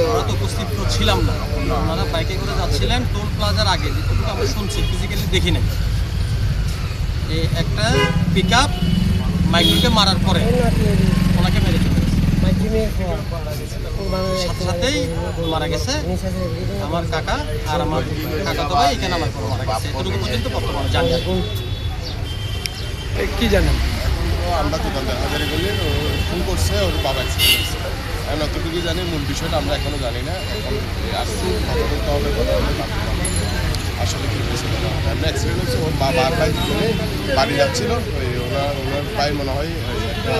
আমরা তো উপস্থিত ছিলাম না, ওনারা বাইকে করে যাচ্ছিলেন টোল প্লাজার আগে, যেটুকু আমরা শুনছি, ফিজিক্যালি দেখি নাই। এই একটা পিক আপ মাইক্রোকে মারার পরে ওনাকে মেরে চলে গেছে, সাথে সাথেই মারা গেছে আমার কাকা আর আমার কাকাতো ভাই। এখানে আমার পরে মারা গেছে, এতটুকু পর্যন্ত বর্তমানে জানি। কি জানেন? আমরা তো হাজারে গেলে ফোন করছে, ওর বাবা অ্যাক্সিডেন্ট হয়েছে। এখন অতটুকুই জানি, মূল বিষয়টা আমরা এখনও জানি না। এখন আসছি, কথা বলতে হবে, কথা বলে জানতে পারবো আসলে কী হয়েছিল। আমরা অ্যাক্সিডেন্ট হচ্ছে, ওর বাবা আর ভাই দুজনে বাড়ি যাচ্ছিল। ওনার ভাই মনে হয় একটা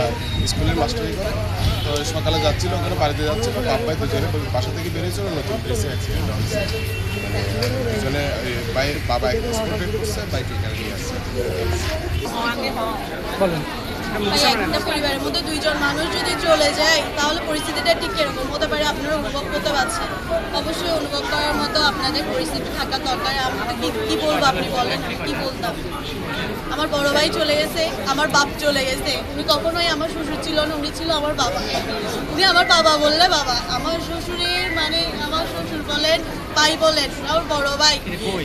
স্কুলের মাস্টারি করে, তো সকালে যাচ্ছিল, ওখানে বাড়িতে যাচ্ছিল। বাপ ভাই দুজনে বাসা থেকে বেরিয়েছিল, নতুন ব্রিজে অ্যাক্সিডেন্ট হয়েছে। দুজনে ভাইয়ের বাবা এক্সপোর্টেড করছে, বাইকে এখানে নিয়ে আসছে। বলেন। একটা পরিবারের মধ্যে দুইজন মানুষ যদি চলে যায় তাহলে পরিস্থিতিটা ঠিক কিরকম হতে পারে আপনারা অনুভব করতে পারছেন। অবশ্যই অনুভব করার মতো আপনাদের পরিস্থিতি থাকা দরকার। আমি তো কি বলবো, আপনি বলেন, আমি কি বলতাম। আমার বড় ভাই চলে গেছে, আমার বাপ চলে গেছে। উনি কখনোই আমার শ্বশুর ছিল না, উনি ছিল আমার বাবা। উনি আমার বাবা বললে বাবা। আমার শ্বশুরের মানে আমার শ্বশুর বলেন, ভাই বলেন, আমার বড় ভাই।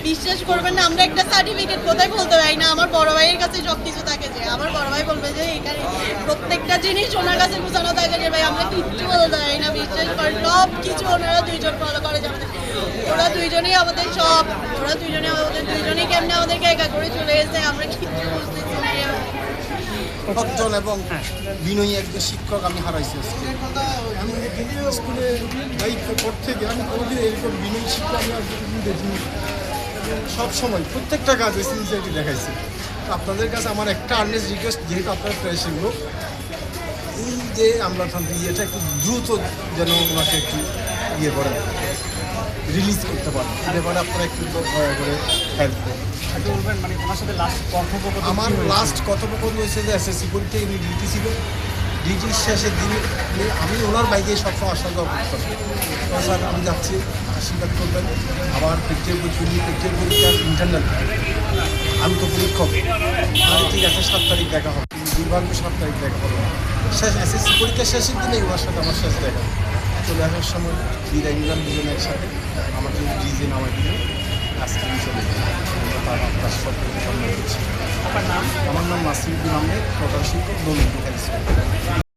বিশ্বাস করবেন না, আমরা একটা সার্টিফিকেট কোথায় বলতে পারি না, আমার বড় ভাইয়ের কাছে সব কিছু থাকে। যে আমার বড় ভাই বলবে যে এখানে প্রত্যেকটা জিনিস ওনার কাছে বোঝানো থাকে যে ভাই আমরা কিচ্ছু বলতে পারি না। বিশ্বাস করেন, সব কিছু ওনারা দুইজন ফলো করে যে আমাদের, ওরা দুইজনেই আমাদের সব, ওরা দুইজনে আমাদের দুইজনেই কেমনে আমাদেরকে একা করে চলে গেছে, আমরা কিচ্ছু বুঝতেছি না। সজ্জন এবং বিনয়ী একজন শিক্ষক আমি হারাইছি আজকে। আমি স্কুলে দায়িত্ব করতে গিয়ে আমি কোনোদিন এরকম বিনয়ী শিক্ষক আমি আর দেখিনি। সবসময় প্রত্যেকটা কাজে সিনসিয়ারিটি দেখাইছি। আপনাদের কাছে আমার একটা আর্নেস্ট রিকোয়েস্ট, যেহেতু আপনারা প্রেসিং লোক, এই যে আমরা এটা একটু দ্রুত যেন ওনাকে একটু ইয়ে করেন, রিলিজ করতে পারেন। এই ব্যাপারে আপনারা একটু দয়া করে হেল্প করুন। মানে ওনার সাথে আমার লাস্ট কথোপকথন হয়েছে যে এসএসসি পরীক্ষায় উনি ডিউটি ছিল, ডিউটির শেষের দিনে আমি ওনার বাইকে সবসময় আসা যাওয়া করতাম। স্যার আমি যাচ্ছি, আশীর্বাদ করবেন। আবার পরীক্ষার ইন্টারনাল, আমি তো পরীক্ষক। আর ঠিক আছে 7 তারিখ দেখা হবে, দুর্ভাগ্য 7 তারিখ দেখা হবে। শেষ এসএসসি পরীক্ষার শেষের দিনেই ওনার সাথে আমার শেষ দেখা। চলে আসার সময় বিদায় নিলাম দুজনের একসাথে, আমাকে ব্রিজে নামাই দিল। আজকে চলে তার সকলকে সম্মান করছি। আমার নাম নাসিরুদ্দিন আহমেদ, প্রধান শিক্ষক, দৌলতপুর হাই স্কুল।